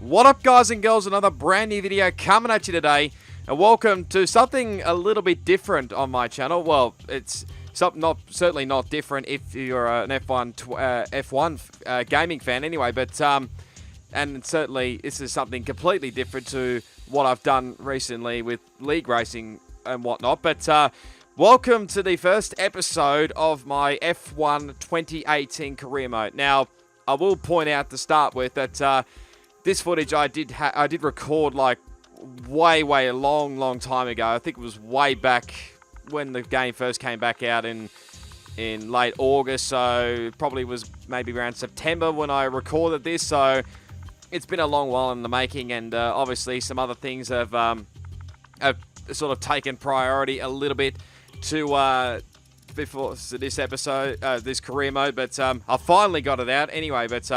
What up, guys and girls? Another brand new video coming at you today, and welcome to something a little bit different on my channel. Well, it's certainly not different if you're an F1 gaming fan anyway, but and certainly this is something completely different to what I've done recently with league racing and whatnot. But welcome to the first episode of my F1 2018 career mode. Now, I will point out to start with that this footage I did record like way a long time ago. I think it was way back when the game first came back out in late August, so it probably was maybe around September when I recorded this. So it's been a long while in the making, and obviously some other things have sort of taken priority a little bit to before this episode, this career mode. But I finally got it out anyway. But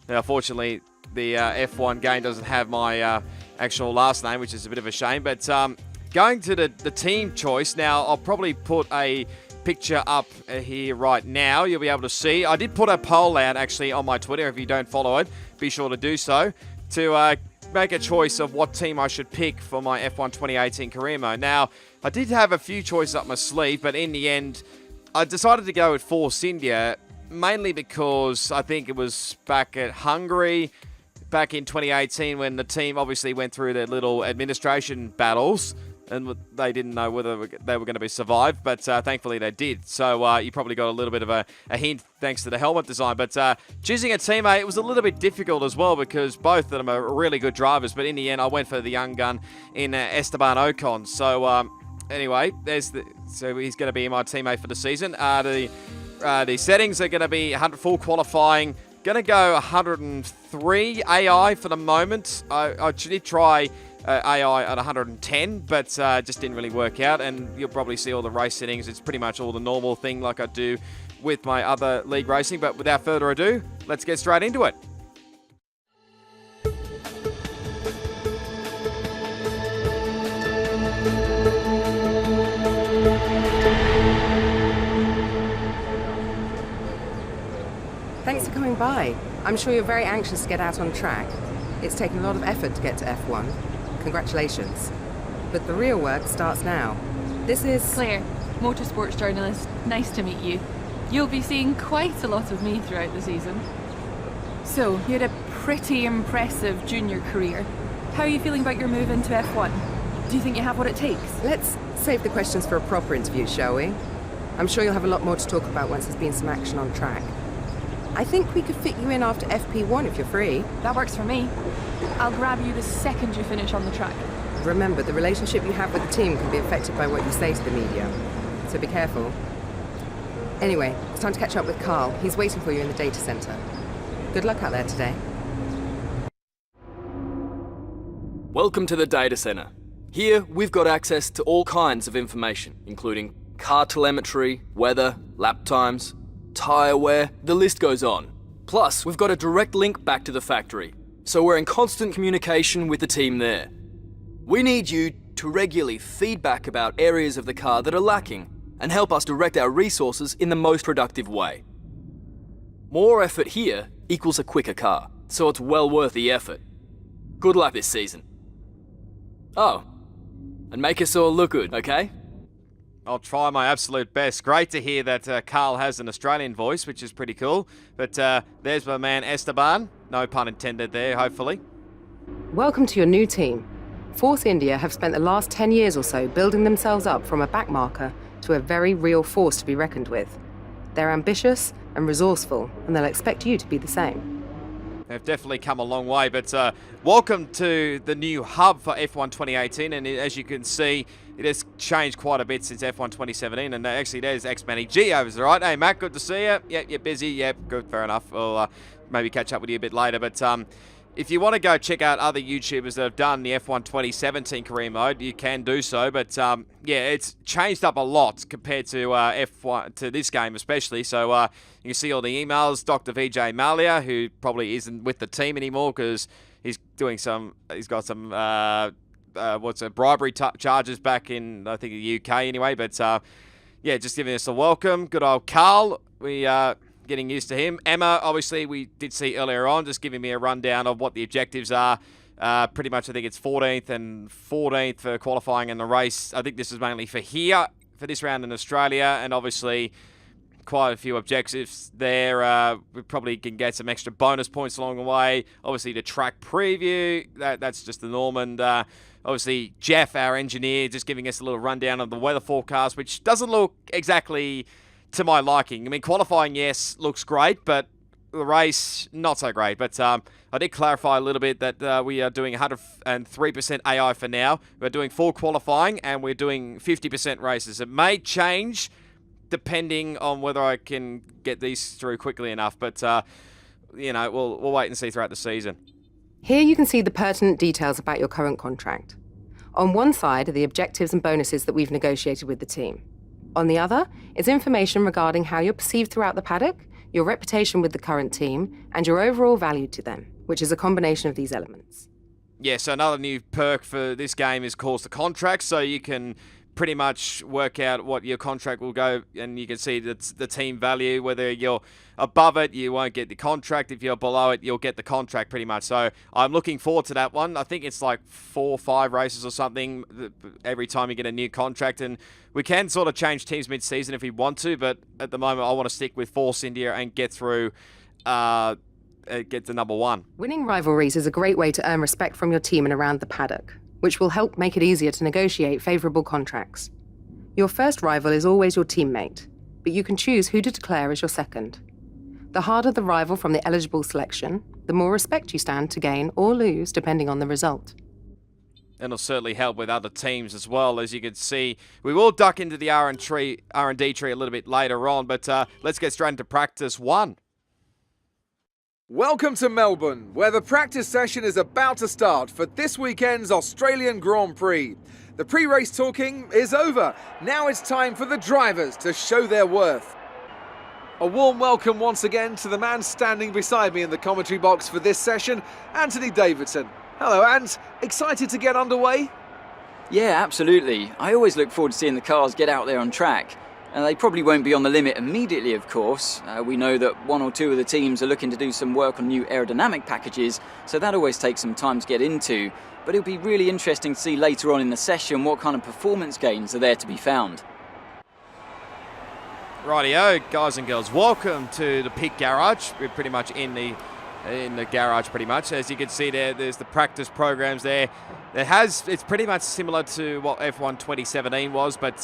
unfortunately, the F1 game doesn't have my actual last name, which is a bit of a shame. But going to the team choice now, I'll probably put a picture up here right now. You'll be able to see. I did put a poll out actually on my Twitter. If you don't follow it, be sure to do so, to make a choice of what team I should pick for my F1 2018 career mode. Now, I did have a few choices up my sleeve, but in the end, I decided to go with Force India, mainly because I think it was back at Hungary, back in 2018, when the team obviously went through their little administration battles, and they didn't know whether they were going to be survived, but thankfully they did. So you probably got a little bit of a hint thanks to the helmet design. But choosing a teammate, it was a little bit difficult as well, because both of them are really good drivers. But in the end, I went for the young gun in Esteban Ocon. So anyway, so he's going to be my teammate for the season. The settings are going to be 100 full qualifying. Going to go 103 AI for the moment. I did try AI at 110, but just didn't really work out. And you'll probably see all the race settings. It's pretty much all the normal thing like I do with my other league racing. But without further ado, let's get straight into it. Thanks for coming by. I'm sure you're very anxious to get out on track. It's taken a lot of effort to get to F1. Congratulations. But the real work starts now. This is... Claire, motorsports journalist. Nice to meet you. You'll be seeing quite a lot of me throughout the season. So, you had a pretty impressive junior career. How are you feeling about your move into F1? Do you think you have what it takes? Let's save the questions for a proper interview, shall we? I'm sure you'll have a lot more to talk about once there's been some action on track. I think we could fit you in after FP1 if you're free. That works for me. I'll grab you the second you finish on the track. Remember, the relationship you have with the team can be affected by what you say to the media, so be careful. Anyway, it's time to catch up with Carl. He's waiting for you in the data center. Good luck out there today. Welcome to the data center. Here, we've got access to all kinds of information, including car telemetry, weather, lap times, tyre wear, the list goes on. Plus, we've got a direct link back to the factory, so we're in constant communication with the team there. We need you to regularly feedback about areas of the car that are lacking and help us direct our resources in the most productive way. More effort here equals a quicker car, so it's well worth the effort. Good luck this season. Oh, and make us all look good, okay? I'll try my absolute best. Great to hear that Carl has an Australian voice, which is pretty cool. But there's my man Esteban. No pun intended there, hopefully. Welcome to your new team. Force India have spent the last 10 years or so building themselves up from a backmarker to a very real force to be reckoned with. They're ambitious and resourceful, and they'll expect you to be the same. They've definitely come a long way, but welcome to the new hub for F1 2018, and as you can see, it has changed quite a bit since F1 2017, and actually there's X-Manny G over there, right? Hey, Matt, good to see you. Yep, you're busy. Yep, good, fair enough. I'll maybe catch up with you a bit later, but if you want to go check out other YouTubers that have done the F1 2017 career mode, you can do so. But yeah, it's changed up a lot compared to F1 to this game especially. So you can see all the emails. Dr. VJ Malia, who probably isn't with the team anymore because he's got some bribery charges back in, I think, the UK anyway. But yeah, just giving us a welcome. Good old Carl. We getting used to him. Emma, obviously, we did see earlier on, just giving me a rundown of what the objectives are. Pretty much, I think it's 14th and 14th for qualifying in the race. I think this is mainly for here, for this round in Australia, and obviously quite a few objectives there. We probably can get some extra bonus points along the way. Obviously, the track preview, that's just the norm. And obviously, Jeff, our engineer, just giving us a little rundown of the weather forecast, which doesn't look exactly to my liking. I mean, qualifying, yes, looks great, but the race, not so great. But I did clarify a little bit that we are doing 103% AI for now. We're doing full qualifying, and we're doing 50% races. It may change depending on whether I can get these through quickly enough. But, we'll wait and see throughout the season. Here you can see the pertinent details about your current contract. On one side are the objectives and bonuses that we've negotiated with the team. On the other is information regarding how you're perceived throughout the paddock, your reputation with the current team, and your overall value to them, which is a combination of these elements. Yeah, so another new perk for this game is called the contract, so you can pretty much work out what your contract will go, and you can see that's the team value. Whether you're above it, you won't get the contract. If you're below it, you'll get the contract pretty much. So I'm looking forward to that one. I think it's like 4 or 5 races or something every time you get a new contract, and we can sort of change teams mid-season if we want to, but at the moment I want to stick with Force India and get through get to number 1. Winning rivalries is a great way to earn respect from your team and around the paddock, which will help make it easier to negotiate favourable contracts. Your first rival is always your teammate, but you can choose who to declare as your second. The harder the rival from the eligible selection, the more respect you stand to gain or lose depending on the result. And it'll certainly help with other teams as well. As you can see, we will duck into the R&D tree a little bit later on, but let's get straight into practice 1. Welcome to Melbourne, where the practice session is about to start for this weekend's Australian Grand Prix. The pre-race talking is over. Now it's time for the drivers to show their worth. A warm welcome once again to the man standing beside me in the commentary box for this session, Anthony Davidson. Hello, Ant. Excited to get underway? Yeah, absolutely. I always look forward to seeing the cars get out there on track. They probably won't be on the limit immediately, of course. We know that 1 or 2 of the teams are looking to do some work on new aerodynamic packages, so that always takes some time to get into. But it'll be really interesting to see later on in the session what kind of performance gains are there to be found. Rightio, guys and girls, welcome to the pit garage. We're pretty much in the garage pretty much. As you can see there's the practice programs there. It's pretty much similar to what F1 2017 was, but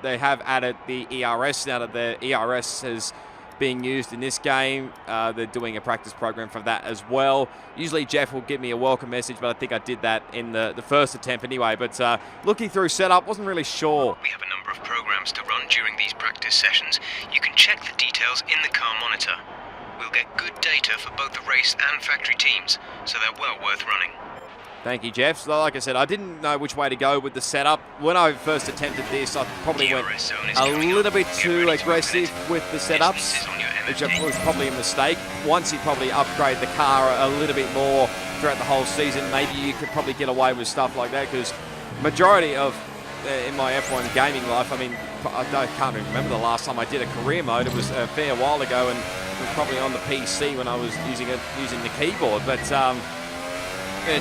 they have added the ERS now that the ERS is being used in this game. They're doing a practice program for that as well. Usually Jeff will give me a welcome message, but I think I did that in the first attempt anyway. But looking through setup, wasn't really sure. We have a number of programs to run during these practice sessions. You can check the details in the car monitor. We'll get good data for both the race and factory teams, so they're well worth running. Thank you, Jeff. So like I said, I didn't know which way to go with the setup. When I first attempted this, I probably went a little bit too aggressive with the setups, which was probably a mistake. Once you probably upgrade the car a little bit more throughout the whole season, maybe you could probably get away with stuff like that, because majority of, in my F1 gaming life, I mean, I can't even remember the last time I did a career mode. It was a fair while ago, and it was probably on the PC when I was using the keyboard. But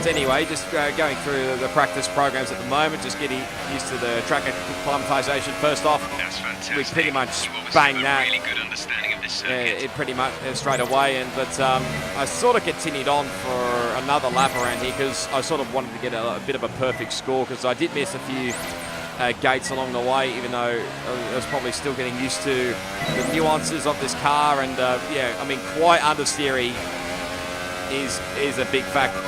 anyway, just going through the practice programs at the moment, just getting used to the track acclimatization first off. That's fantastic. We pretty much You obviously bang have a that. really good understanding of this circuit. It pretty much straight away, but I sort of continued on for another lap around here because I sort of wanted to get a bit of a perfect score, because I did miss a few gates along the way, even though I was probably still getting used to the nuances of this car. And yeah, I mean, quiet understeering is a big factor.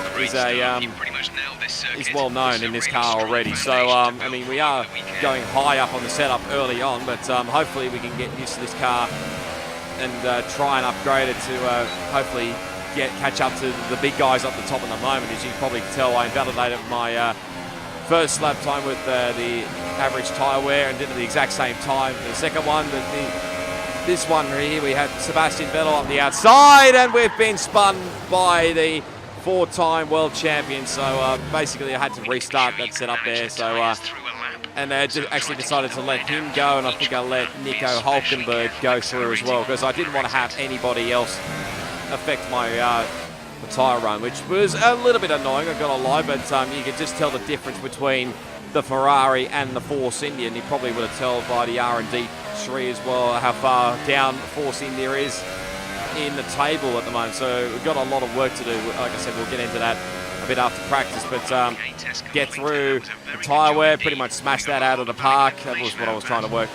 Is well known in this car already. So I mean, we are going high up on the setup early on, but hopefully we can get used to this car and try and upgrade it to hopefully catch up to the big guys up the top at the moment. As you can probably tell, I invalidated my first lap time with the average tyre wear and did it at the exact same time. The second one, this one here, we had Sebastian Vettel on the outside, and we've been spun by the 4-time world champion. So basically I had to restart that setup there. So and actually decided to let him go, and I think I let Nico Hulkenberg go through as well, because I didn't want to have anybody else affect my tyre run, which was a little bit annoying, I've got to lie, but you could just tell the difference between the Ferrari and the Force India, and you probably would have told by the R&D tree as well how far down Force India is in the table at the moment. So we've got a lot of work to do. Like I said, we'll get into that a bit after practice, but get through the tyre wear, pretty much smash that out of the park. That was what I was trying to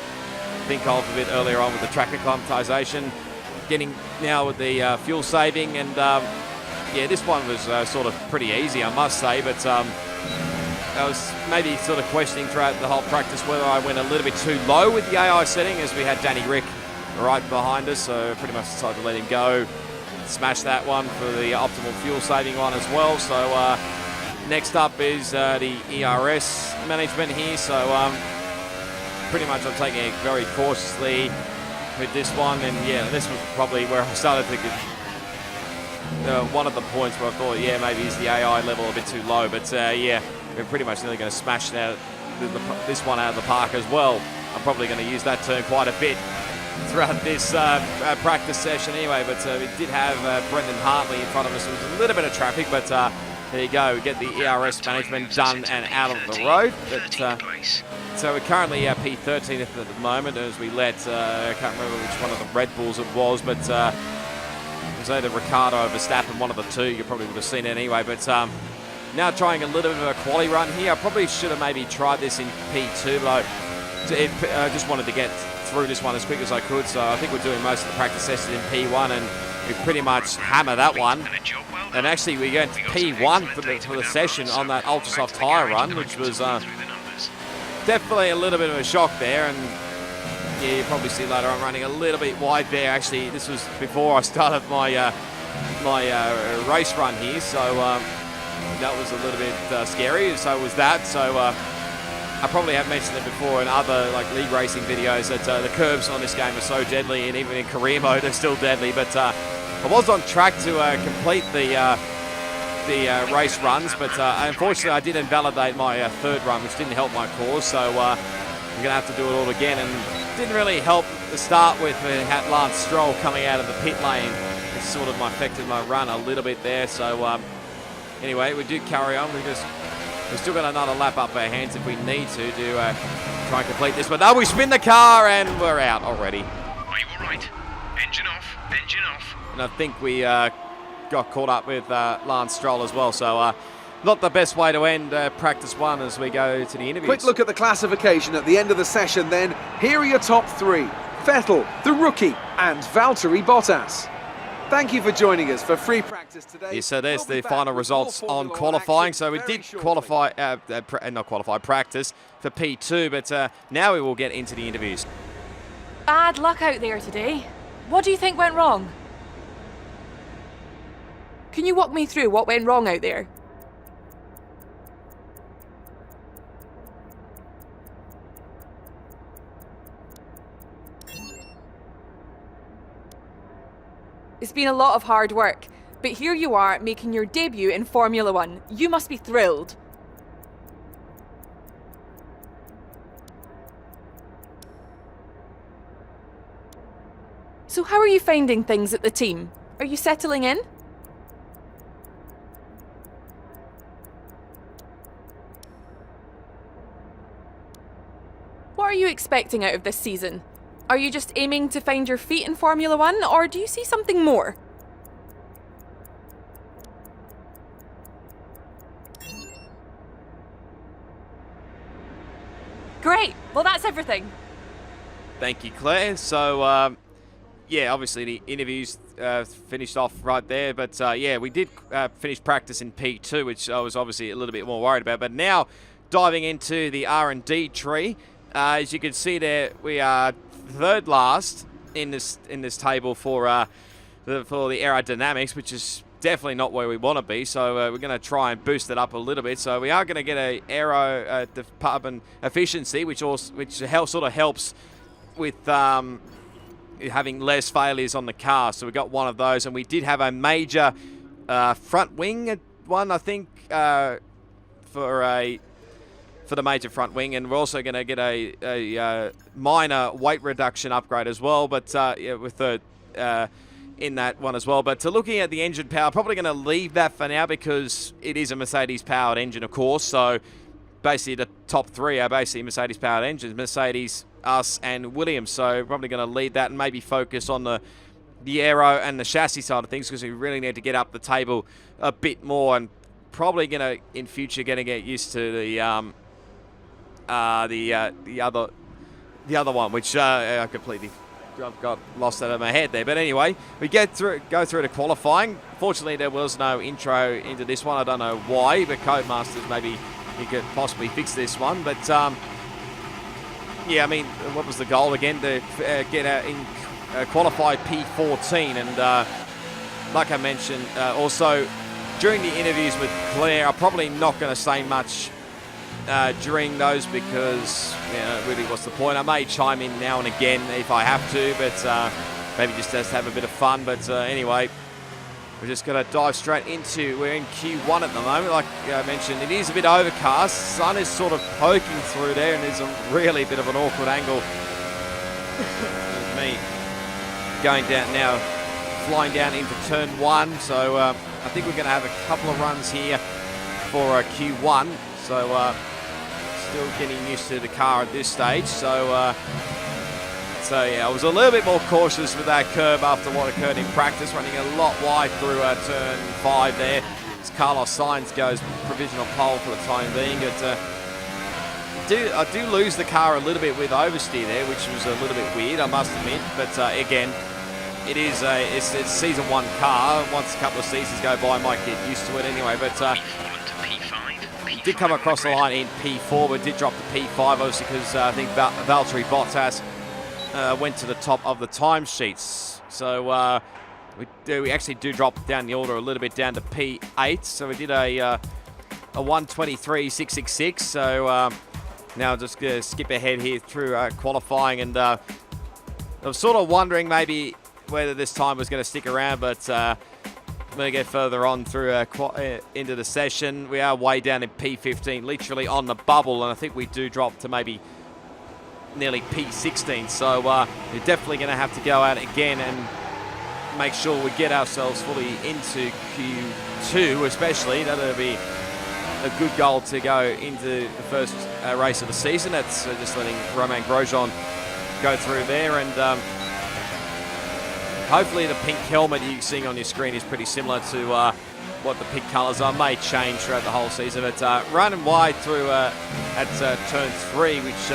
think of a bit earlier on with the track acclimatization. Getting now with the fuel saving, and yeah, this one was sort of pretty easy, I must say, but I was maybe sort of questioning throughout the whole practice whether I went a little bit too low with the AI setting, as we had Danny Rick right behind us, so pretty much decided to let him go. Smash that one for the optimal fuel saving one as well. So next up is the ERS management here, so pretty much I'm taking it very cautiously with this one, and yeah, this was probably where I started to get one of the points where I thought, yeah, maybe is the AI level a bit too low, but yeah, we're pretty much nearly going to smash this one out of the park as well. I'm probably going to use that term quite a bit throughout this practice session anyway, but we did have Brendan Hartley in front of us. There was a little bit of traffic, but there you go, we get the ERS management done and out of the road. But, so we're currently P13 at the moment, as we let, I can't remember which one of the Red Bulls it was, but it was either Ricardo or Verstappen, one of the two. You probably would have seen it anyway, but now trying a little bit of a quali run here. I probably should have maybe tried this in P2, but I just wanted to get through this one as quick as I could, so I think we're doing most of the practice sessions in P1, and we pretty much hammer that one. And actually we went to P1 for the session on that ultra soft tyre run, which was definitely a little bit of a shock there, and yeah, you probably see later I'm running a little bit wide there. Actually, this was before I started my race run here, so that was a little bit scary. So was that. So I probably have mentioned it before in other like league racing videos that the curves on this game are so deadly, and even in career mode they're still deadly. But I was on track to complete the race runs, but unfortunately I did invalidate my third run, which didn't help my cause. So I'm gonna have to do it all again, and didn't really help the start with Lance Stroll coming out of the pit lane. It sort of affected my run a little bit there. So anyway, we do carry on. We've still got another lap up our hands if we need to try and complete this. But no, we spin the car and we're out already. Are you all right? Engine off, engine off. And I think we got caught up with Lance Stroll as well. So not the best way to end practice one as we go to the interviews. Quick look at the classification at the end of the session then. Here are your top three. Vettel, the rookie, and Valtteri Bottas. Thank you for joining us for free practice today. Yeah, so there's the final results on qualifying. So we did qualify, practice for P2, but now we will get into the interviews. Bad luck out there today. What do you think went wrong? Can you walk me through what went wrong out there? It's been a lot of hard work, but here you are making your debut in Formula One. You must be thrilled. So how are you finding things at the team? Are you settling in? What are you expecting out of this season? Are you just aiming to find your feet in Formula One, or do you see something more? Great! Well, that's everything. Thank you, Claire. So, yeah, obviously the interviews finished off right there, but yeah, we did finish practice in P2, which I was obviously a little bit more worried about. But now, diving into the R&D tree, as you can see there, we are third last in this table for the aerodynamics, which is definitely not where we want to be. So we're going to try and boost it up a little bit. So we are going to get a aero department efficiency, which sort of helps with having less failures on the car. So we got one of those, and we did have a major front wing one, I think, for for the major front wing, and we're also going to get a minor weight reduction upgrade as well, but with the in that one as well. But looking at the engine power, probably going to leave that for now because it is a Mercedes-powered engine, of course. So basically the top three are basically Mercedes-powered engines, Mercedes, us, and Williams. So probably going to leave that and maybe focus on the aero and the chassis side of things because we really need to get up the table a bit more, and probably going to, in future, going to get used to the other one, which I completely got lost out of my head there. But anyway, we go through to qualifying. Fortunately, there was no intro into this one. I don't know why, but Codemasters, maybe you could possibly fix this one. But yeah, I mean, what was the goal again? To get out in qualify P14, and like I mentioned, also during the interviews with Claire, I'm probably not going to say much during those because, you know, really what's the point? I may chime in now and again if I have to, but maybe just to have a bit of fun. But anyway, we're just going to dive straight into, we're in Q1 at the moment. Like I mentioned, it is a bit overcast. Sun is sort of poking through there, and there's a really bit of an awkward angle. Me going down now, flying down into turn 1. So I think we're going to have a couple of runs here for Q1. So still getting used to the car at this stage. So yeah, I was a little bit more cautious with that curb after what occurred in practice, running a lot wide through turn 5 there. As Carlos Sainz goes provisional pole for the time being. But I do lose the car a little bit with oversteer there, which was a little bit weird, I must admit. But again, it's a season 1 car. Once a couple of seasons go by, I might get used to it anyway. But did come across the line in P4, but did drop to P5, obviously, because I think Valtteri Bottas went to the top of the timesheets. So we actually do drop down the order a little bit down to P8. So we did a 1:23.666. So now just going to skip ahead here through qualifying, and I was sort of wondering maybe whether this time was going to stick around, but when we get further on through into the session, we are way down in P15, literally on the bubble, and I think we do drop to maybe nearly P16. So we're definitely going to have to go out again and make sure we get ourselves fully into Q2, especially. That'll be a good goal to go into the first race of the season. That's just letting Romain Grosjean go through there, and hopefully the pink helmet you're seeing on your screen is pretty similar to what the pink colours are. May change throughout the whole season, but running wide through at turn 3, which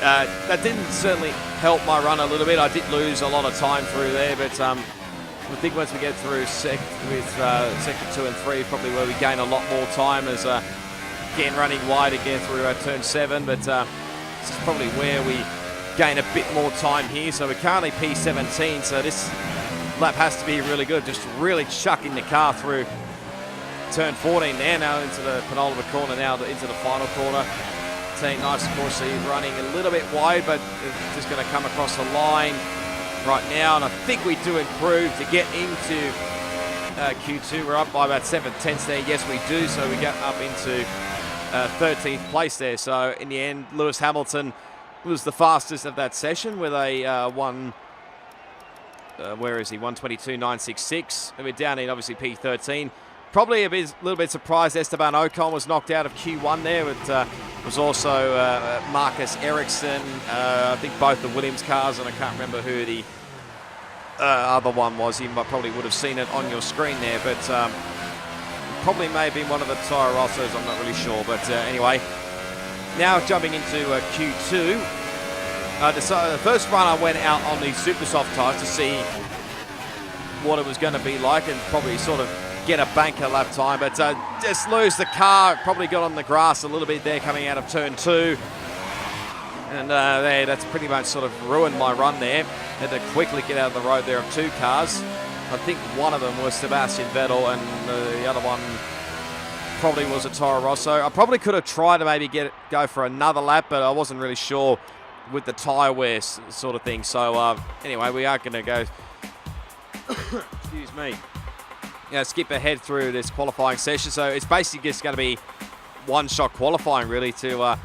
that didn't certainly help my run a little bit. I did lose a lot of time through there, but I think once we get through sector 2 and 3, probably where we gain a lot more time, as again running wide again through turn 7, but this is probably where we gain a bit more time here. So we're currently P17, so this lap has to be really good, just really chucking the car through turn 14 there, now into the penultimate corner, now into the final corner. Team Nice, of course, running a little bit wide, but just going to come across the line right now, and I think we do improve to get into Q2. We're up by about 7/10 there. Yes, we do, so we get up into 13th place there. So in the end, Lewis Hamilton was the fastest of that session with a 1:22.966. And we're down in obviously P13. Probably a little bit surprised Esteban Ocon was knocked out of Q1 there, but was also Marcus Ericsson. I think both the Williams cars, and I can't remember who the other one was. You probably would have seen it on your screen there, but probably may have been one of the Toro Rossos, I'm not really sure. But anyway, now jumping into Q2. The first run I went out on the super soft tyres to see what it was going to be like, and probably sort of get a banker lap time, but just lose the car. Probably got on the grass a little bit there coming out of turn 2, and there, that's pretty much sort of ruined my run there. Had to quickly get out of the road there of 2 cars. I think one of them was Sebastian Vettel, and the other one probably was a Toro Rosso. I probably could have tried to maybe go for another lap, but I wasn't really sure with the tyre wear sort of thing. So anyway, we are going to go excuse me, skip ahead through this qualifying session. So it's basically just going to be one-shot qualifying really to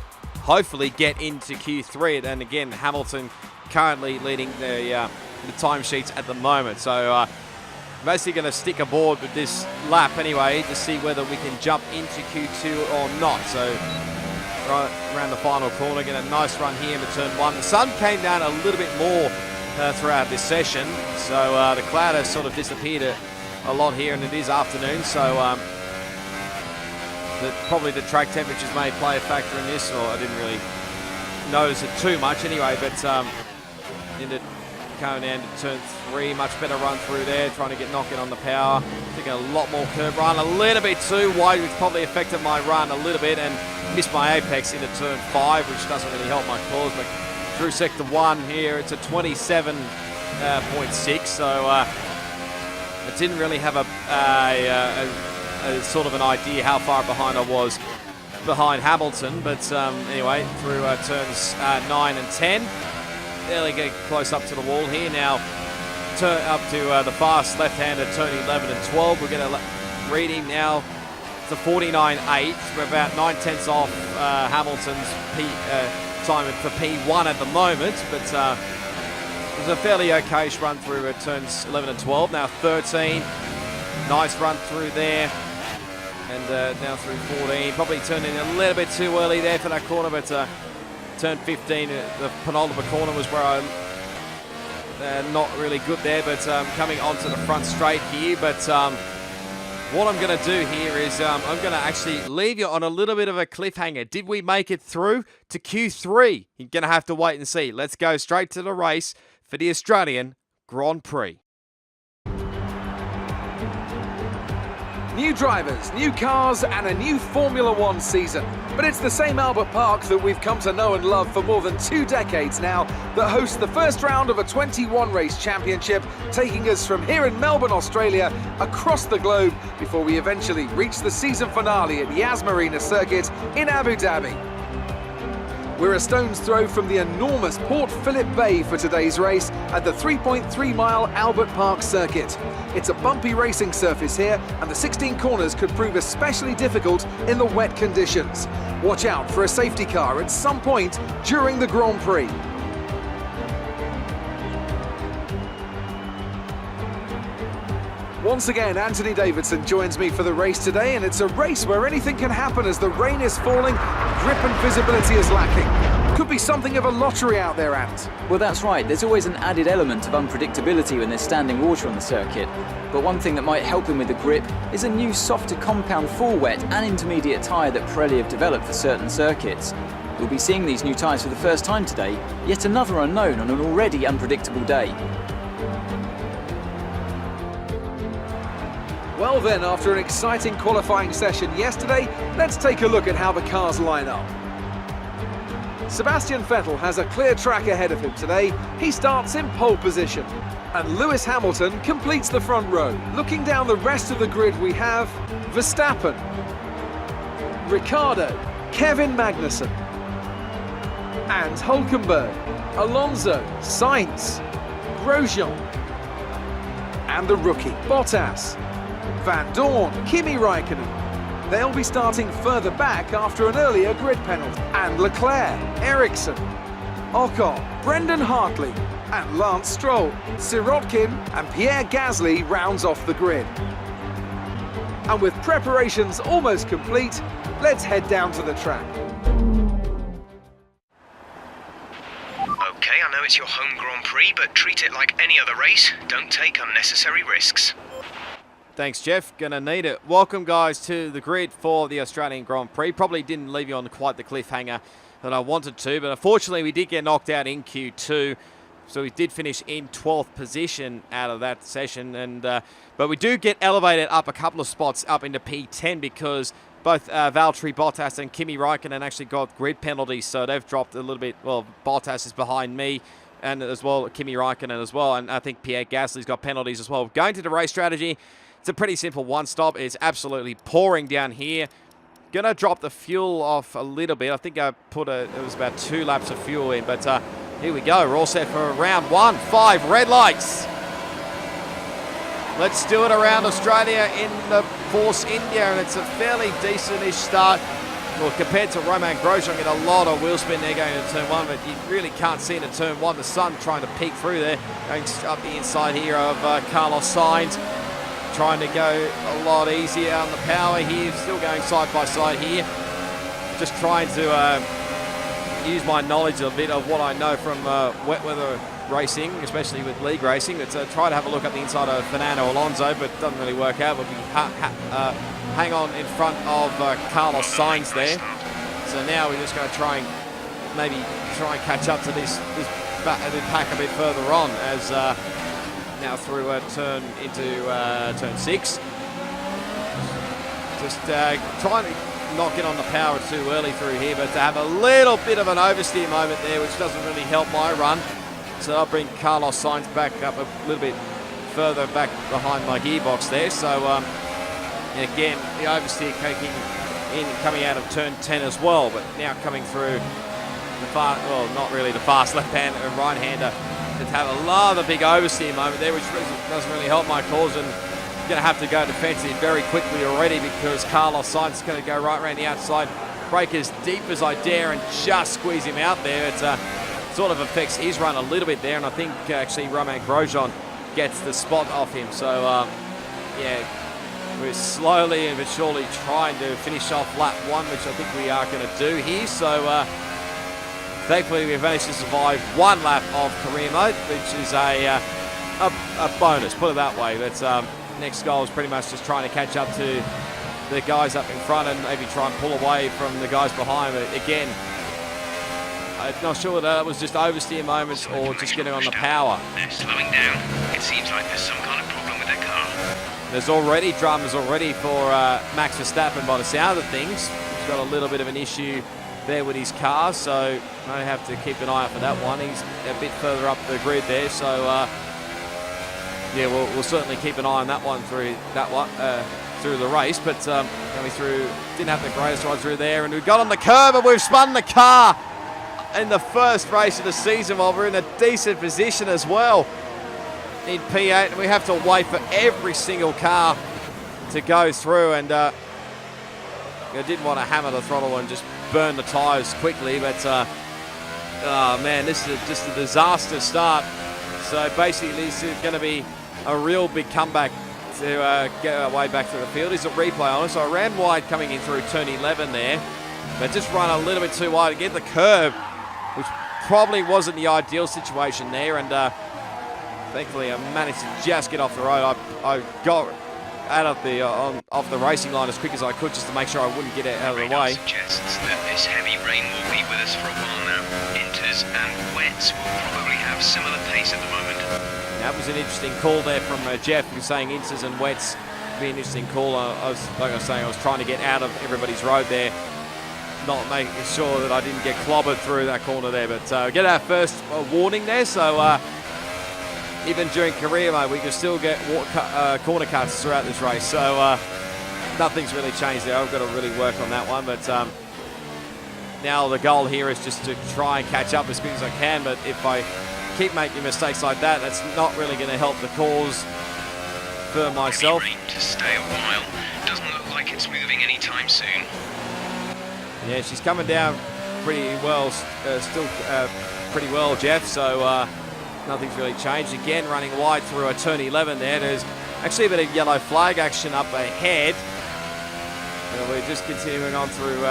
hopefully get into Q3. And again, Hamilton currently leading the timesheets at the moment. So basically going to stick aboard with this lap anyway to see whether we can jump into Q2 or not. So right around the final corner, get a nice run here into turn 1. The sun came down a little bit more throughout this session, so the cloud has sort of disappeared a lot here, and it is afternoon, so probably the track temperatures may play a factor in this, or I didn't really notice it too much anyway, but into coming down to turn 3, much better run through there, trying to get knocking on the power, taking a lot more curb run, a little bit too wide, which probably affected my run a little bit, and missed my apex into turn 5, which doesn't really help my cause, but through sector 1 here, it's a 27.6, so I didn't really have a sort of an idea how far behind I was behind Hamilton, but anyway, through turns 9 and 10, really getting close up to the wall here. Now, turn up to the fast left-hander, turn 11 and 12. We're going to reading now to 49.8. We're about 9/10 off Hamilton's time for P1 at the moment, but it was a fairly okay-ish run through turns 11 and 12. Now 13, nice run through there, and now through 14. Probably turned in a little bit too early there for that corner, but turn 15, the penultimate corner was where I not really good there, but coming onto the front straight here. But what I'm going to do here is I'm going to actually leave you on a little bit of a cliffhanger. Did we make it through to Q3? You're going to have to wait and see. Let's go straight to the race for the Australian Grand Prix. New drivers, new cars, and a new Formula One season. But it's the same Albert Park that we've come to know and love for more than 2 decades now that hosts the first round of a 21-race championship, taking us from here in Melbourne, Australia, across the globe before we eventually reach the season finale at Yas Marina Circuit in Abu Dhabi. We're a stone's throw from the enormous Port Phillip Bay for today's race at the 3.3-mile Albert Park circuit. It's a bumpy racing surface here, and the 16 corners could prove especially difficult in the wet conditions. Watch out for a safety car at some point during the Grand Prix. Once again, Anthony Davidson joins me for the race today, and it's a race where anything can happen as the rain is falling, grip and visibility is lacking. Could be something of a lottery out there, Ant. Well, that's right. There's always an added element of unpredictability when there's standing water on the circuit. But one thing that might help him with the grip is a new softer compound full wet and intermediate tyre that Pirelli have developed for certain circuits. We'll be seeing these new tyres for the first time today, yet another unknown on an already unpredictable day. Well then, after an exciting qualifying session yesterday, let's take a look at how the cars line up. Sebastian Vettel has a clear track ahead of him today. He starts in pole position. And Lewis Hamilton completes the front row. Looking down the rest of the grid, we have Verstappen, Ricciardo, Kevin Magnussen, and Hülkenberg, Alonso, Sainz, Grosjean, and the rookie, Bottas, Van Dorn, Kimi Raikkonen. They'll be starting further back after an earlier grid penalty. And Leclerc, Ericsson, Ocon, Brendan Hartley, and Lance Stroll. Sirotkin and Pierre Gasly rounds off the grid. And with preparations almost complete, let's head down to the track. Okay, I know it's your home Grand Prix, but treat it like any other race. Don't take unnecessary risks. Thanks, Jeff. Gonna need it. Welcome, guys, to the grid for the Australian Grand Prix. Probably didn't leave you on quite the cliffhanger that I wanted to, but unfortunately we did get knocked out in Q2, so we did finish in 12th position out of that session. And but we do get elevated up a couple of spots up into P10 because both Valtteri Bottas and Kimi Raikkonen actually got grid penalties, so they've dropped a little bit. Well, Bottas is behind me, and as well Kimi Raikkonen as well, and I think Pierre Gasly's got penalties as well. Going to the race strategy, it's a pretty simple one stop. It's absolutely pouring down here. Gonna drop the fuel off a little bit. I think I put it was about 2 laps of fuel in, but here we go. We're all set for round 1. 5 red lights. Let's do it around Australia in the Force India, and it's a fairly decent-ish start well, compared to Romain Grosjean, get a lot of wheel spin there going into turn 1, but you really can't see into turn 1. The sun trying to peek through there, going up the inside here of Carlos Sainz, trying to go a lot easier on the power here, still going side by side here. Just trying to use my knowledge a bit of what I know from wet weather racing, especially with league racing. But try to have a look at the inside of Fernando Alonso, but it doesn't really work out. But we hang on in front of Carlos Sainz there. So now we're just going to try and catch up to this pack a bit further on as now through a turn into turn 6. Just trying to not get on the power too early through here, but to have a little bit of an oversteer moment there, which doesn't really help my run. So I'll bring Carlos Sainz back up a little bit further back behind my gearbox there. So again, the oversteer coming out of turn 10 as well, but now coming through the not really the fast left-hander and right-hander. Just have a rather big oversteer moment there, which doesn't really help my cause, and going to have to go defensive very quickly already because Carlos Sainz is going to go right around the outside, brake as deep as I dare and just squeeze him out there. It sort of affects his run a little bit there, and I think actually Romain Grosjean gets the spot off him. So yeah, we're slowly but surely trying to finish off lap 1, which I think we are going to do here. So thankfully we've managed to survive 1 lap of career mode, which is a bonus, put it that way. But next goal is pretty much just trying to catch up to the guys up in front and maybe try and pull away from the guys behind. But again, I'm not sure whether that was just oversteer moments or just getting on the power. They're slowing down. It seems like there's some kind of problem with their car. There's already dramas already for Max Verstappen by the sound of things. He's got a little bit of an issue there with his car, so I have to keep an eye out for that one. He's a bit further up the grid there, so yeah, we'll certainly keep an eye on that one through the race. But coming through, didn't have the greatest ride through there, and we got on the curb and we've spun the car in the first race of the season while we're in a decent position as well in P8, and we have to wait for every single car to go through. And I didn't want to hammer the throttle and just burn the tyres quickly, but oh man, this is just a disaster start. So basically this is going to be a real big comeback to get our way back through the field. Is a replay on it. So I ran wide coming in through turn 11 there, but just run a little bit too wide to get the curb, which probably wasn't the ideal situation there. And thankfully I managed to just get off the road. I got out of the off the racing line as quick as I could just to make sure I wouldn't get out of the way. Suggests that this heavy rain will be with us for a while now. Inters and wets will probably have similar pace at the moment. That was an interesting call there from Jeff, who's saying inters and wets would be an interesting call. I was trying to get out of everybody's road there, not making sure that I didn't get clobbered through that corner there. But get our first warning there, so even during career mode, we can still get corner cuts throughout this race. So nothing's really changed there. I've got to really work on that one. But now the goal here is just to try and catch up as quick as I can. But if I keep making mistakes like that, that's not really going to help the cause for myself. Rain to stay a while. Doesn't look like it's moving anytime soon. Yeah, she's coming down pretty well, still pretty well, Jeff. So nothing's really changed. Again, running wide through a turn 11 there. There's actually a bit of yellow flag action up ahead. We're just continuing on through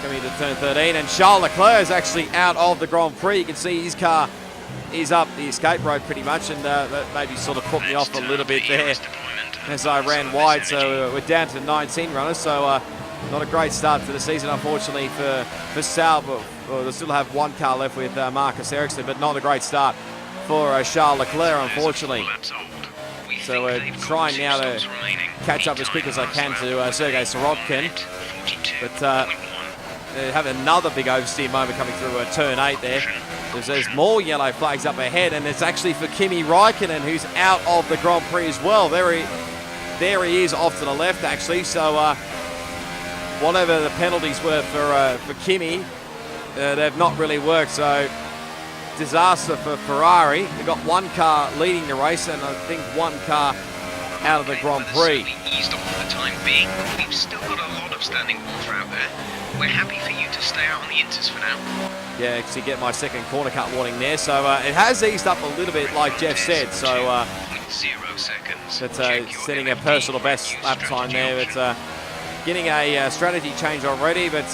coming into turn 13, and Charles Leclerc is actually out of the Grand Prix. You can see his car is up the escape road pretty much, and that maybe sort of put me off a little bit there as I ran wide. So we're down to 19 runners, so not a great start to the season, unfortunately, for Sauber. Well, they still have one car left with Marcus Ericsson, but not a great start for Charles Leclerc, unfortunately. So we're trying now to catch up as quick as I can to Sergei Sirotkin. But have another big oversteer moment coming through turn 8 there. There's more yellow flags up ahead, and it's actually for Kimi Räikkönen, who's out of the Grand Prix as well. There he is off to the left, actually. So whatever the penalties were for Kimi, they've not really worked. So disaster for Ferrari. They've got one car leading the race, and I think one car out of the Grand Prix. Eased off for the time being, but we've still got a lot of standing water out there. We're happy for you to stay out on the inters for now. Yeah, actually get my second corner cut warning there. So it has eased up a little bit, like Jeff said. So 0 seconds. it's setting a personal best lap time there. It's getting a strategy change already, but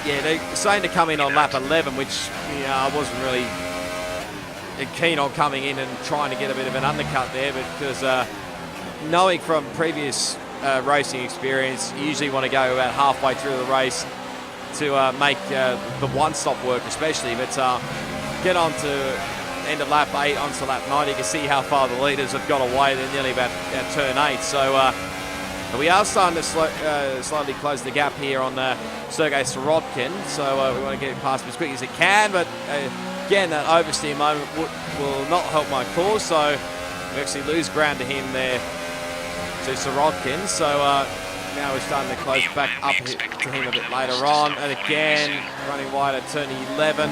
yeah, they're saying to come in on lap 11, which I wasn't really keen on coming in and trying to get a bit of an undercut there, because knowing from previous racing experience, you usually want to go about halfway through the race to make the one stop work, especially. But get on to end of lap 8 onto lap 9, you can see how far the leaders have got away. They're nearly about at turn 8. So we are starting to slightly close the gap here on Sergei Sirotkin. So we want to get past him as quick as it can. But again, that oversteer moment will not help my cause. So we actually lose ground to him there, to Sirotkin. So now we're starting to close back up to him a bit later on. And again, running wide at turn 11.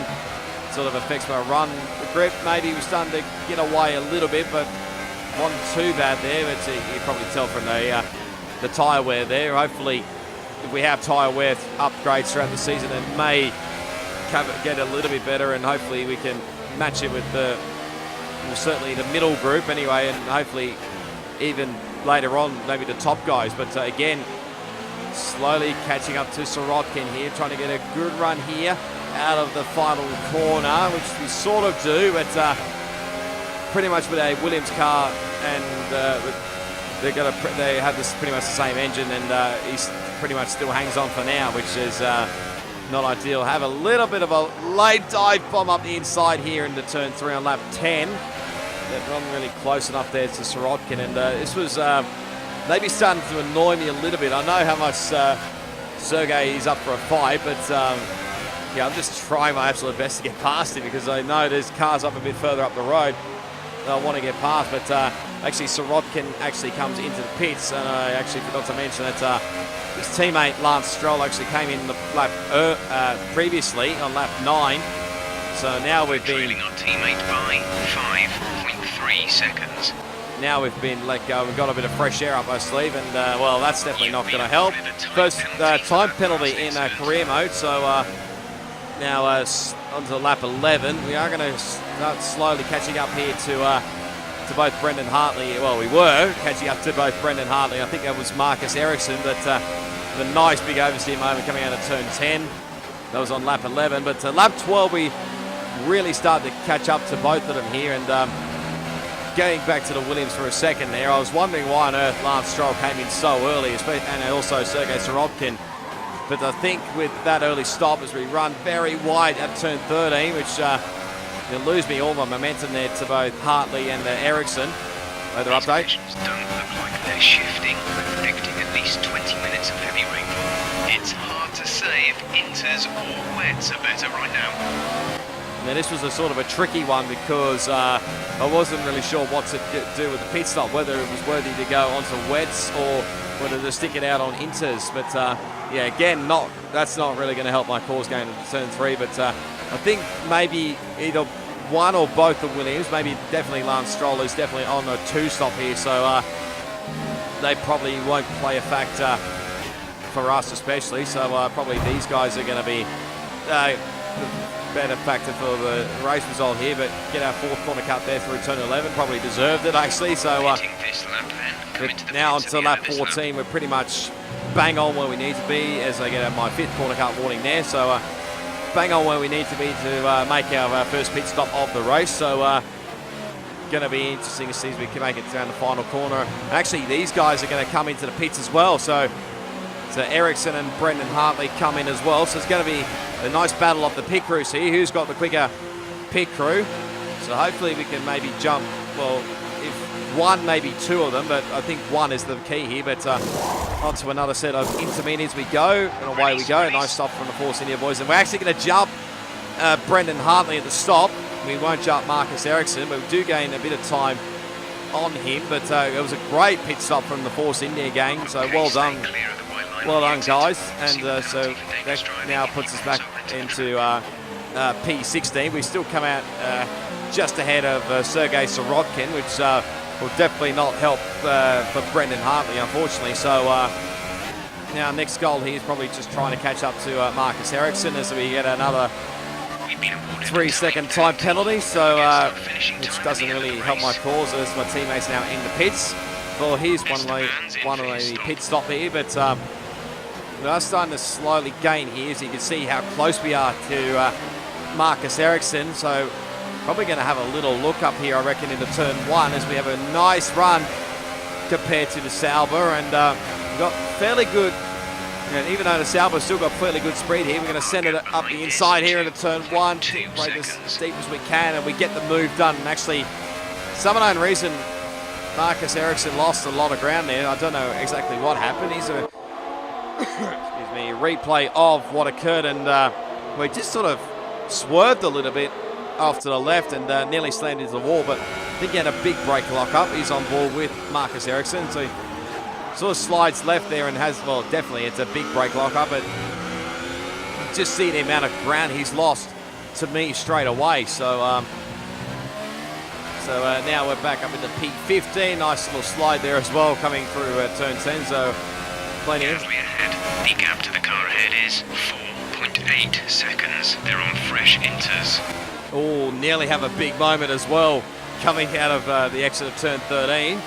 Sort of affects my run grip. Maybe we're starting to get away a little bit, but wasn't too bad there. But you can probably tell from the tyre wear there. Hopefully, if we have tyre wear upgrades throughout the season, it may get a little bit better, and hopefully we can match it with certainly the middle group anyway, and hopefully even later on maybe the top guys. But again, slowly catching up to Sirotkin here, trying to get a good run here out of the final corner, which we sort of do, but pretty much with a Williams car, and they have this pretty much the same engine, and he's pretty much still hangs on for now, which is not ideal. Have a little bit of a late dive bomb up the inside here into turn 3 on lap 10. That run really close enough there to Sirotkin, and this was maybe starting to annoy me a little bit. I know how much Sergei is up for a fight, but yeah, I'm just trying my absolute best to get past him, because I know there's cars up a bit further up the road that I want to get past. But actually Sirotkin actually comes into the pits, and I actually forgot to mention that his teammate Lance Stroll actually came in the lap previously on lap 9. So now we've been trailing our teammate by 5.3 seconds. Now we've been let go. We've got a bit of fresh air up our sleeve, and well, that's definitely not going to help. First time penalty in career mode. So now onto lap 11. We are going to start slowly catching up here to both Brendan Hartley. Well, we were catching up to both Brendan Hartley. I think that was Marcus Ericsson, but the nice big oversteer moment coming out of turn 10. That was on lap 11. But lap 12, we really started to catch up to both of them here. And going back to the Williams for a second there, I was wondering why on earth Lance Stroll came in so early, and also Sergei Sirotkin. But I think with that early stop, as we run very wide at turn 13, which you'll lose me all my momentum there to both Hartley and Ericsson. Weather update. Conditions don't look like they're shifting. We're predicting at least 20 minutes of heavy rainfall. It's hard to say if inters or wets are better right now. Now this was a sort of a tricky one, because I wasn't really sure what to do with the pit stop, whether it was worthy to go onto wets or whether to stick it out on inters. But yeah, again, that's not really going to help my cause going into turn 3. But I think maybe either one or both of Williams, maybe definitely Lance Stroll is definitely on a 2 stop here, so they probably won't play a factor for us especially. So probably these guys are going to be better factor for the race result here. But get our 4th corner cut there through turn 11, probably deserved it actually. So now onto lap 14, we're pretty much bang on where we need to be as I get my 5th corner cut warning there. So bang on where we need to be to make our first pit stop of the race. So going to be interesting to see as we can make it down the final corner. Actually, these guys are going to come into the pits as well. So Ericsson and Brendan Hartley come in as well. So it's going to be a nice battle of the pit crews here. Who's got the quicker pit crew? So hopefully we can maybe jump, well, if one, maybe 2 of them, but I think 1 is the key here. But onto another set of intermediates we go, and away we go. Nice stop from the Force India boys. And we're actually going to jump Brendan Hartley at the stop. We won't jump Marcus Ericsson, but we do gain a bit of time on him. But it was a great pit stop from the Force India gang, so well done. Well done, guys. And so that now puts us back into P16. We still come out just ahead of Sergei Sirotkin, which will definitely not help for Brendan Hartley, unfortunately. So now next goal here is probably just trying to catch up to Marcus Ericsson as we get another 3-second time penalty. So which doesn't really help my cause as my teammates now in the pits. Well, here's one of the pit stop here, but we are starting to slowly gain here, so you can see how close we are to Marcus Ericsson. So probably going to have a little look up here, I reckon, into turn 1 as we have a nice run compared to the Sauber, and we've got fairly good, even though the Sauber's still got fairly good speed here, we're going to send it up the inside here into turn 1, break as deep as we can, and we get the move done. And actually, some unknown reason, Marcus Ericsson lost a lot of ground there. I don't know exactly what happened. He's a excuse me, replay of what occurred, and we just sort of swerved a little bit off to the left and nearly slammed into the wall, but I think he had a big brake lock up. He's on board with Marcus Ericsson, so he sort of slides left there and has, well, definitely it's a big brake lock up, but just see the amount of ground he's lost to me straight away. So now we're back up into P15. Nice little slide there as well coming through turn 10, so plenty of... The gap to the car ahead is 4.8 seconds. They're on fresh inters. Oh, nearly have a big moment as well coming out of the exit of turn 13.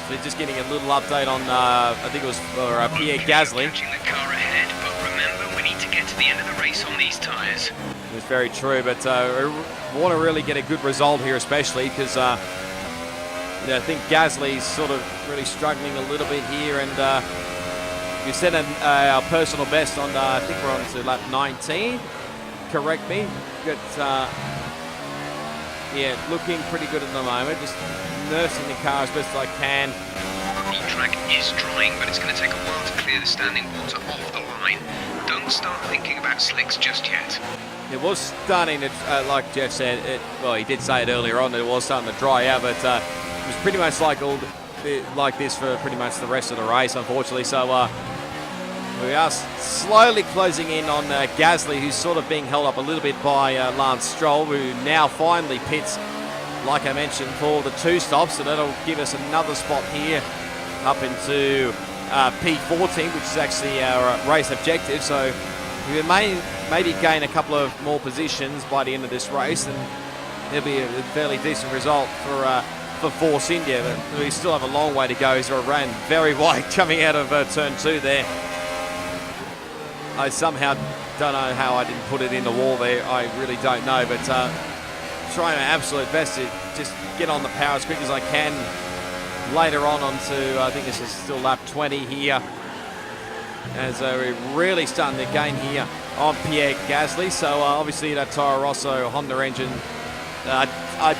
So just getting a little update on, I think it was for Pierre Gasly. Catching the car ahead, but remember we need to get to the end of the race on these tyres. It was very true, but we want to really get a good result here, especially because I think Gasly's sort of really struggling a little bit here, and we set our personal best on, I think we're on to lap 19, correct me, but yeah, looking pretty good at the moment, just nursing the car as best I can. The track is drying, but it's going to take a while to clear the standing water off the line. Don't start thinking about slicks just yet. It was starting to, like Jeff said, well, he did say it earlier on, that it was starting to dry out, but it was pretty much like this for pretty much the rest of the race, unfortunately. So we are slowly closing in on Gasly, who's sort of being held up a little bit by Lance Stroll, who now finally pits, like I mentioned, for the 2 stops. So that'll give us another spot here up into P14, which is actually our race objective. So we may maybe gain a couple of more positions by the end of this race, and it'll be a fairly decent result for Force India. But we still have a long way to go, so it ran very wide coming out of turn 2 there. I somehow don't know how I didn't put it in the wall there. I really don't know, but trying my absolute best to just get on the power as quick as I can later on onto, I think this is still lap 20 here, as we're really starting to gain here on Pierre Gasly. So obviously that Toro Rosso Honda engine, I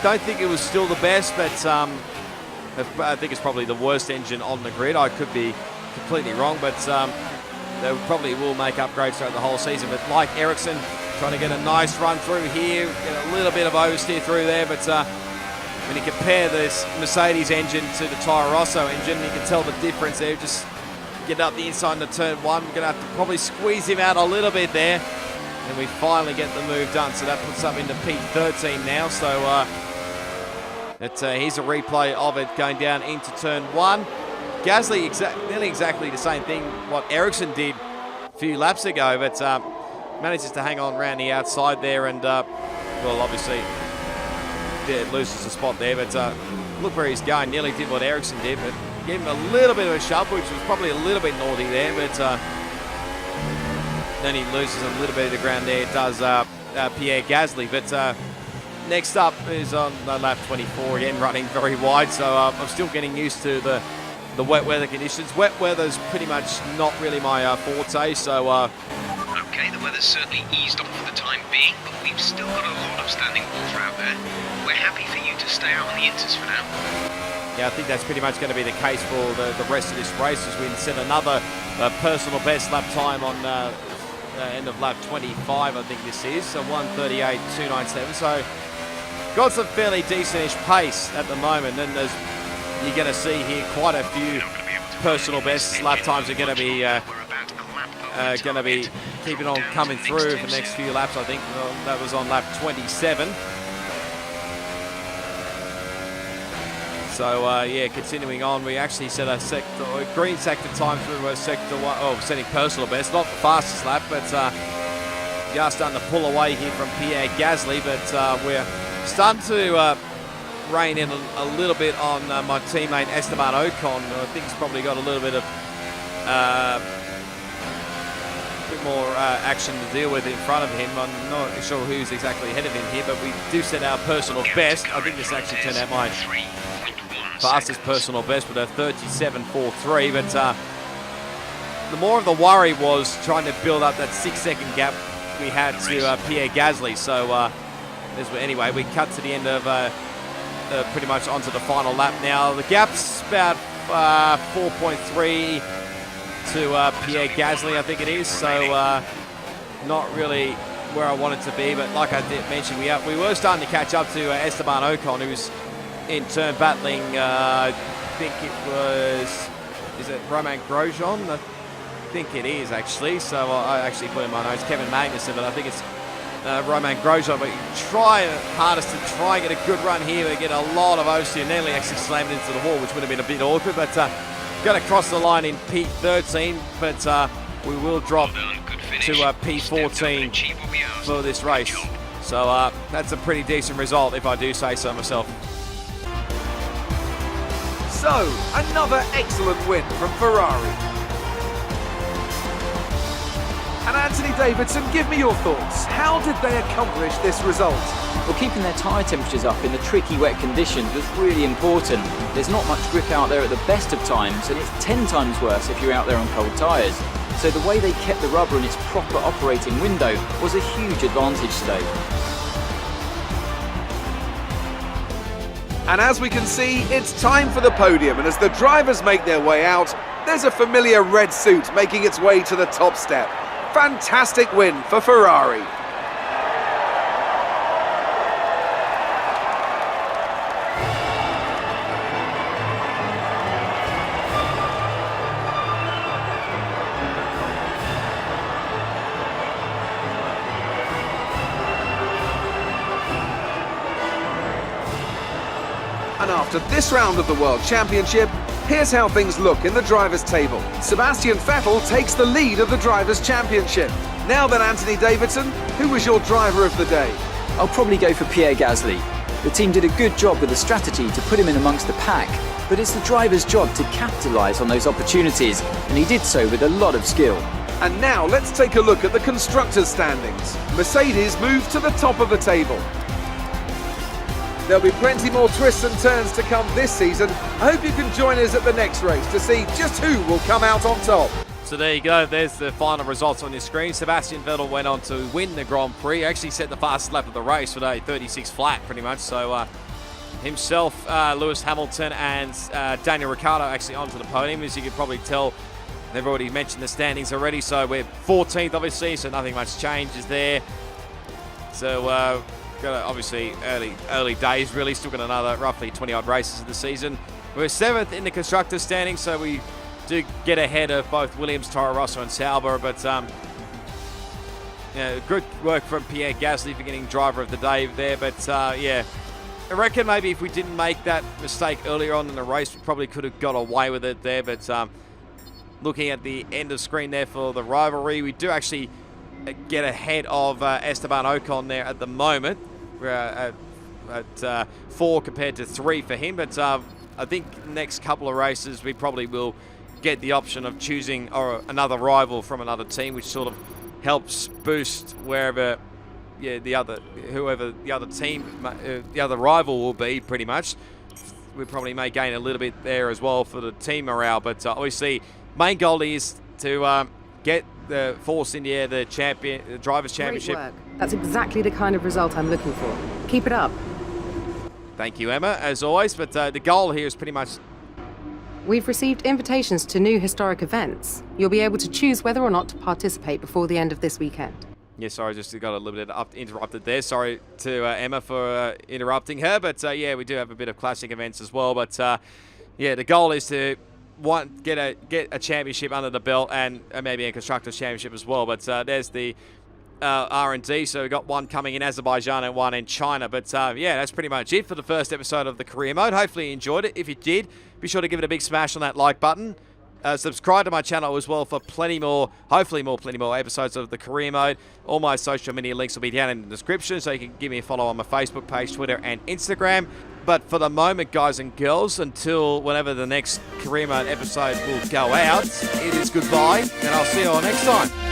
don't think it was still the best, but I think it's probably the worst engine on the grid. I could be completely wrong, but they probably will make upgrades throughout the whole season. But like Ericsson, trying to get a nice run through here, get a little bit of oversteer through there, but when you compare this Mercedes engine to the Toro Rosso engine, you can tell the difference there. Just get up the inside into turn 1. We're going to have to probably squeeze him out a little bit there, and we finally get the move done. So that puts up into P13 now. So here's a replay of it going down into turn 1. Gasly nearly exactly the same thing what Ericsson did a few laps ago, but manages to hang on around the outside there, and well, obviously loses a spot there, but look where he's going. Nearly did what Ericsson did, but gave him a little bit of a shove, which was probably a little bit naughty there, but then he loses a little bit of the ground there. It does Pierre Gasly, but next up is on lap 24, again running very wide, so I'm still getting used to the wet weather conditions. Wet weather's pretty much not really my forte, so okay, the weather's certainly eased off for the time being, but we've still got a lot of standing water out there. We're happy for you to stay out on the inters for now. Yeah, I think that's pretty much going to be the case for the rest of this race, as we set another personal best lap time on end of lap 25, I think this is, so 1:38.297. So got some fairly decentish pace at the moment, and there's, you're going to see here quite a few personal best lap times are going to be keeping on coming through for the next few laps. I think that was on lap 27. So yeah, continuing on, we actually set a green sector time through sector 1. Oh, setting personal best, not the fastest lap, but just starting to pull away here from Pierre Gasly. But we're starting to rein in a little bit on my teammate Esteban Ocon. I think he's probably got a little bit of bit more action to deal with in front of him. I'm not sure who's exactly ahead of him here, but we do set our personal best. I think this actually turned out my fastest personal best with a 37.43. But the more of the worry was trying to build up that 6-second gap we had to Pierre Gasly. So anyway, we cut to the end of pretty much onto the final lap now. The gap's about 4.3 to Pierre Gasly, I think it is. So not really where I wanted to be, but like I did mention, we were starting to catch up to Esteban Ocon, who's in turn battling, I think is it Romain Grosjean? I think it is actually. So I actually put in my notes Kevin Magnussen, but I think it's Romain Grosjean. But you try hardest to try and get a good run here. We get a lot of OC, nearly actually slammed into the wall, which would have been a bit awkward, but going to cross the line in P13, but we will drop to P14 for this race. So that's a pretty decent result, if I do say so myself. So, another excellent win from Ferrari. And Anthony Davidson, give me your thoughts. How did they accomplish this result? Well, keeping their tyre temperatures up in the tricky wet conditions was really important. There's not much grip out there at the best of times, and it's 10 times worse if you're out there on cold tyres. So the way they kept the rubber in its proper operating window was a huge advantage today. And as we can see, it's time for the podium, and as the drivers make their way out, there's a familiar red suit making its way to the top step. Fantastic win for Ferrari. And after this round of the World Championship, here's how things look in the drivers' table. Sebastian Vettel takes the lead of the drivers' championship. Now then, Anthony Davidson, who was your driver of the day? I'll probably go for Pierre Gasly. The team did a good job with the strategy to put him in amongst the pack, but it's the driver's job to capitalise on those opportunities, and he did so with a lot of skill. And now let's take a look at the constructors' standings. Mercedes moved to the top of the table. There'll be plenty more twists and turns to come this season. I hope you can join us at the next race to see just who will come out on top. So there you go, there's the final results on your screen. Sebastian Vettel went on to win the Grand Prix, actually set the fastest lap of the race today, 36 flat pretty much. So himself, Lewis Hamilton and Daniel Ricciardo actually onto the podium. As you can probably tell, they've already mentioned the standings already. So we're 14th obviously, so nothing much changes there. So got obviously early days really, still got another roughly 20 odd races of the season. We're 7th in the constructors standing, so we do get ahead of both Williams, Toro Rosso and Sauber, but yeah, good work from Pierre Gasly for getting driver of the day there. But yeah, I reckon maybe if we didn't make that mistake earlier on in the race, we probably could have got away with it there. But looking at the end of screen there for the rivalry, we do actually get ahead of Esteban Ocon there at the moment. We're at 4 compared to 3 for him, but I think next couple of races we probably will get the option of choosing another rival from another team, which sort of helps boost whoever the other team, the other rival will be pretty much. We probably may gain a little bit there as well for the team morale, but obviously main goal is to get the Force India, the Drivers' Championship. Great work. That's exactly the kind of result I'm looking for. Keep it up. Thank you, Emma, as always. But the goal here is pretty much... We've received invitations to new historic events. You'll be able to choose whether or not to participate before the end of this weekend. Yeah, sorry, just got a little bit interrupted there. Sorry to Emma for interrupting her. But yeah, we do have a bit of classic events as well. But yeah, the goal is to get a championship under the belt and maybe a constructors championship as well. But there's the R&D. So we've got one coming in Azerbaijan and one in China. But yeah, that's pretty much it for the first episode of the career mode. Hopefully you enjoyed it. If you did, be sure to give it a big smash on that like button. Subscribe to my channel as well for plenty more episodes of the career mode. All my social media links will be down in the description, so you can give me a follow on my Facebook page, Twitter, and Instagram. But for the moment, guys and girls, until whenever the next career mode episode will go out, it is goodbye, and I'll see you all next time.